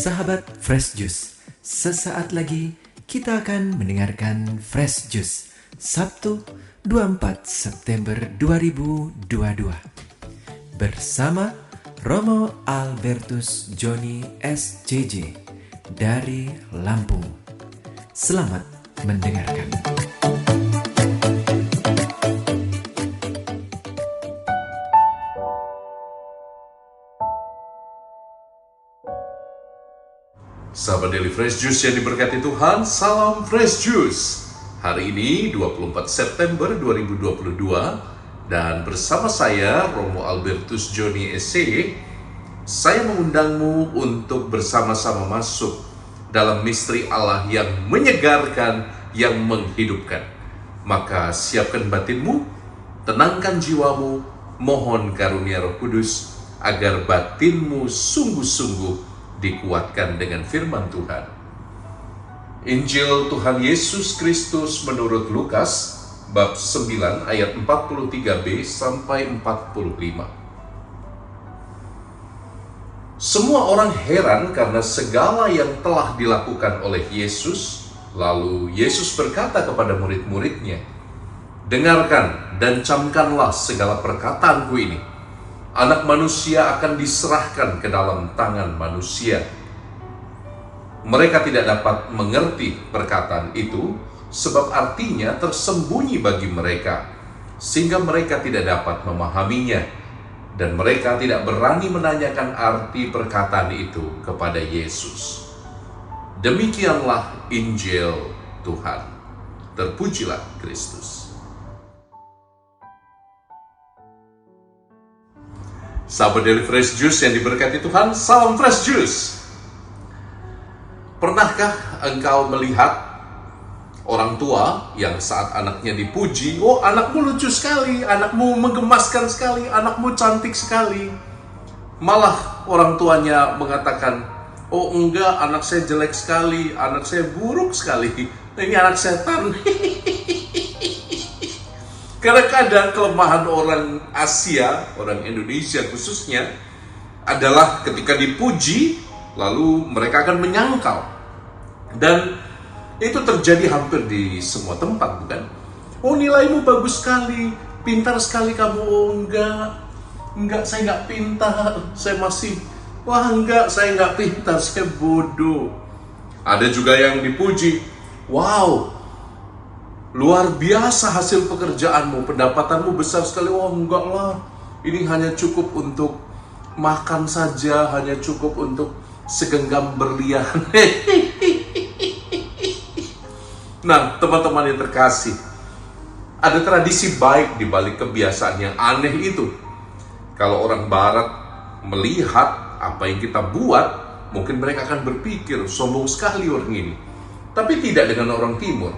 Sahabat Fresh Juice, sesaat lagi kita akan mendengarkan Fresh Juice Sabtu 24 September 2022 bersama Romo Albertus Joni SCJ dari Lampung. Selamat mendengarkan. Sahabat Daily Fresh Juice yang diberkati Tuhan, salam Fresh Juice. Hari ini 24 September 2022 dan bersama saya Romo Albertus Joni SCJ, saya mengundangmu untuk bersama-sama masuk dalam misteri Allah yang menyegarkan, yang menghidupkan. Maka siapkan batinmu, tenangkan jiwamu, mohon karunia Roh Kudus agar batinmu sungguh-sungguh dikuatkan dengan firman Tuhan. Injil Tuhan Yesus Kristus menurut Lukas bab 9 ayat 43b sampai 45. Semua orang heran karena segala yang telah dilakukan oleh Yesus. Lalu Yesus berkata kepada murid-muridnya, "Dengarkan dan camkanlah segala perkataanku ini. Anak manusia akan diserahkan ke dalam tangan manusia." Mereka tidak dapat mengerti perkataan itu, sebab artinya tersembunyi bagi mereka, sehingga mereka tidak dapat memahaminya, dan mereka tidak berani menanyakan arti perkataan itu kepada Yesus. Demikianlah Injil Tuhan. Terpujilah Kristus. Sahabat Daily Fresh Juice yang diberkati Tuhan, salam Fresh Juice. Pernahkah engkau melihat orang tua yang saat anaknya dipuji, "Oh, anakmu lucu sekali, anakmu menggemaskan sekali, anakmu cantik sekali." Malah orang tuanya mengatakan, "Oh enggak, anak saya jelek sekali, anak saya buruk sekali, ini anak setan." Kadang-kadang kelemahan orang Asia, orang Indonesia khususnya, adalah ketika dipuji, lalu mereka akan menyangkal. Dan itu terjadi hampir di semua tempat, bukan? "Oh, nilaimu bagus sekali, pintar sekali kamu." "Oh, enggak, saya enggak pintar, saya masih..." "Wah, enggak, saya enggak pintar, saya bodoh." Ada juga yang dipuji, "Wow, luar biasa hasil pekerjaanmu, pendapatanmu besar sekali." "Oh, enggak lah, ini hanya cukup untuk makan saja, hanya cukup untuk segenggam berlian." Nah, teman-teman yang terkasih, ada tradisi baik di balik kebiasaan yang aneh itu. Kalau orang Barat melihat apa yang kita buat, mungkin mereka akan berpikir, "Sombong sekali orang ini." Tapi tidak dengan orang Timur.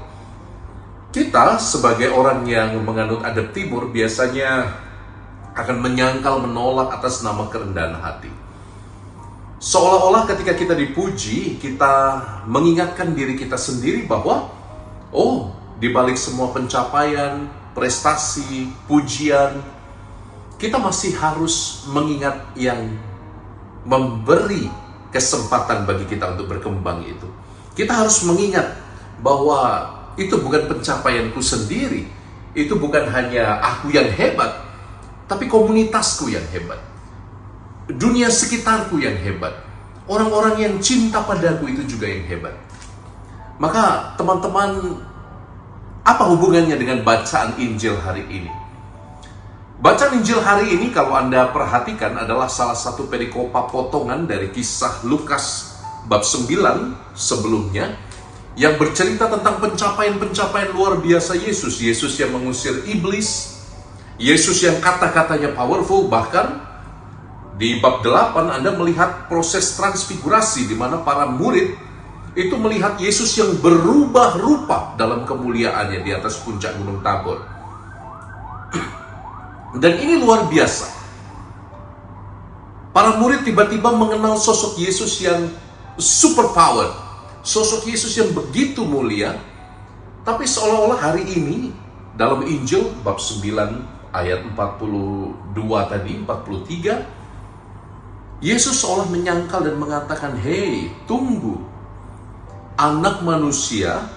Kita sebagai orang yang menganut adat Timur biasanya akan menyangkal, menolak atas nama kerendahan hati. Seolah-olah ketika kita dipuji, kita mengingatkan diri kita sendiri bahwa, oh, di balik semua pencapaian, prestasi, pujian, kita masih harus mengingat yang memberi kesempatan bagi kita untuk berkembang itu. Kita harus mengingat bahwa itu bukan pencapaianku sendiri, itu bukan hanya aku yang hebat, tapi komunitasku yang hebat, dunia sekitarku yang hebat, orang-orang yang cinta padaku itu juga yang hebat. Maka teman-teman, apa hubungannya dengan bacaan Injil hari ini? Bacaan Injil hari ini kalau Anda perhatikan adalah salah satu perikopa potongan dari kisah Lukas bab 9 sebelumnya, yang bercerita tentang pencapaian-pencapaian luar biasa Yesus. Yesus yang mengusir iblis, Yesus yang kata-katanya powerful. Bahkan di bab 8 Anda melihat proses transfigurasi di mana para murid itu melihat Yesus yang berubah rupa dalam kemuliaannya di atas puncak Gunung Tabor. Dan ini luar biasa. Para murid tiba-tiba mengenal sosok Yesus yang super power, sosok Yesus yang begitu mulia. Tapi seolah-olah hari ini dalam Injil bab 9 ayat 42 tadi, 43, Yesus seolah menyangkal dan mengatakan, "Hei, tunggu. Anak manusia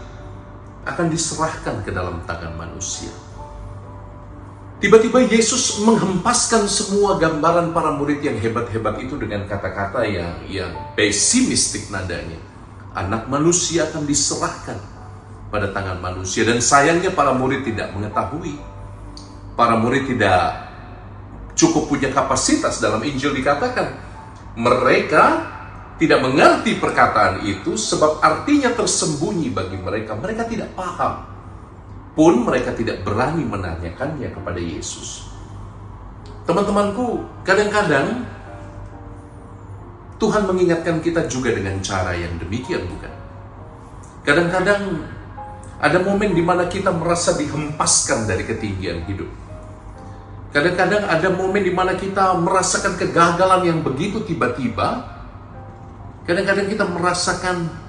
akan diserahkan ke dalam tangan manusia." Tiba-tiba Yesus menghempaskan semua gambaran para murid yang hebat-hebat itu dengan kata-kata yang pesimistik nadanya. Anak manusia akan diserahkan pada tangan manusia. Dan sayangnya para murid tidak mengetahui. Para murid tidak cukup punya kapasitas. Dalam Injil dikatakan, mereka tidak mengerti perkataan itu sebab artinya tersembunyi bagi mereka. Mereka tidak paham. Pun mereka tidak berani menanyakannya kepada Yesus. Teman-temanku, kadang-kadang Tuhan mengingatkan kita juga dengan cara yang demikian, bukan? Kadang-kadang ada momen di mana kita merasa dihempaskan dari ketinggian hidup. Kadang-kadang ada momen di mana kita merasakan kegagalan yang begitu tiba-tiba. Kadang-kadang kita merasakan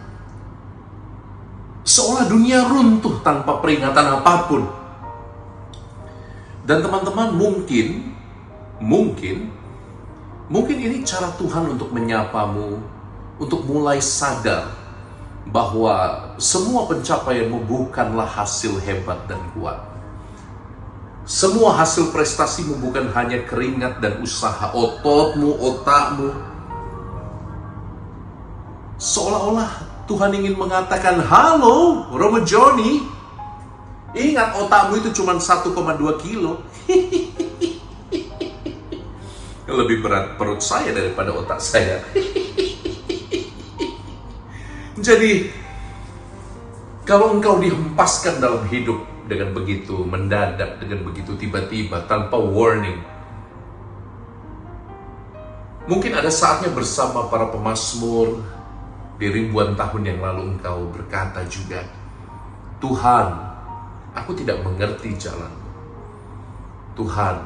seolah dunia runtuh tanpa peringatan apapun. Dan teman-teman, mungkin ini cara Tuhan untuk menyapamu, untuk mulai sadar bahwa semua pencapaianmu bukanlah hasil hebat dan kuat. Semua hasil prestasimu bukan hanya keringat dan usaha ototmu, otakmu. Seolah-olah Tuhan ingin mengatakan, "Halo, Romo Joni, ingat otakmu itu cuma 1,2 kilo. Lebih berat perut saya daripada otak saya." Jadi, kalau engkau dihempaskan dalam hidup dengan begitu mendadak, dengan begitu tiba-tiba, tanpa warning, mungkin ada saatnya bersama para pemazmur di ribuan tahun yang lalu engkau berkata juga, "Tuhan, aku tidak mengerti jalan. Tuhan,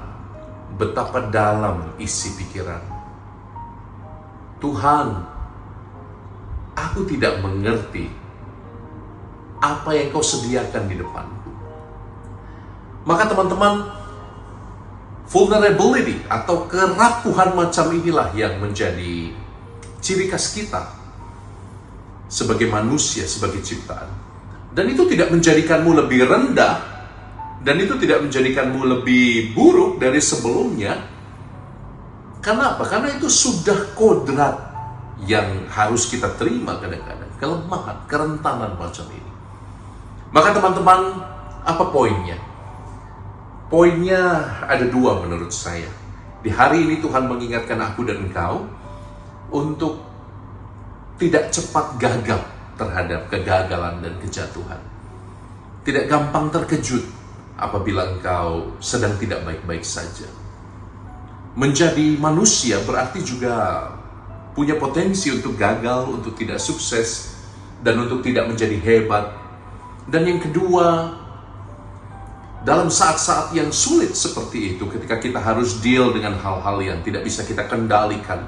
betapa dalam isi pikiran. Tuhan, aku tidak mengerti apa yang kau sediakan di depanku." Maka teman-teman, vulnerability atau kerapuhan macam inilah yang menjadi ciri khas kita sebagai manusia, sebagai ciptaan. Dan itu tidak menjadikanmu lebih rendah, dan itu tidak menjadikanmu lebih buruk dari sebelumnya. Karena apa? Karena itu sudah kodrat yang harus kita terima kadang-kadang. Kelemahan, kerentanan macam ini. Maka teman-teman, apa poinnya? Poinnya ada dua menurut saya. Di hari ini Tuhan mengingatkan aku dan engkau untuk tidak cepat gagap terhadap kegagalan dan kejatuhan. Tidak gampang terkejut apabila engkau sedang tidak baik-baik saja. Menjadi manusia berarti juga punya potensi untuk gagal, untuk tidak sukses, dan untuk tidak menjadi hebat. Dan yang kedua, dalam saat-saat yang sulit seperti itu, ketika kita harus deal dengan hal-hal yang tidak bisa kita kendalikan,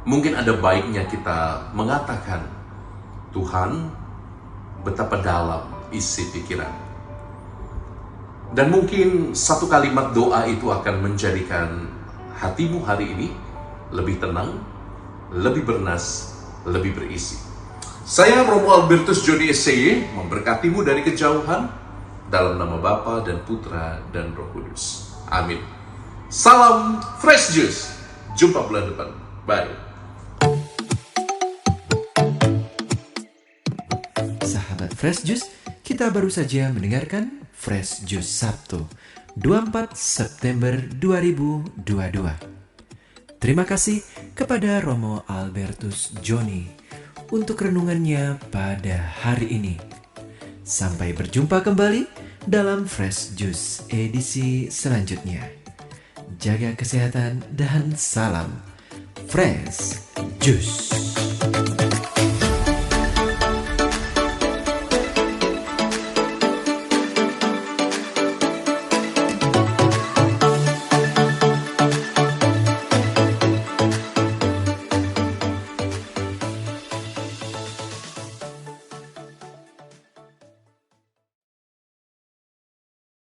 mungkin ada baiknya kita mengatakan, "Tuhan, betapa dalam isi pikiran." Dan mungkin satu kalimat doa itu akan menjadikan hatimu hari ini lebih tenang, lebih bernas, lebih berisi. Saya Romo Albertus Joni SCY memberkatimu dari kejauhan dalam nama Bapa dan Putra dan Roh Kudus. Amin. Salam Fresh Juice. Jumpa bulan depan. Bye. Sahabat Fresh Juice, kita baru saja mendengarkan Fresh Juice Sabtu 24 September 2022. Terima kasih kepada Romo Albertus Joni untuk renungannya pada hari ini. Sampai berjumpa kembali dalam Fresh Juice edisi selanjutnya. Jaga kesehatan dan salam Fresh Juice.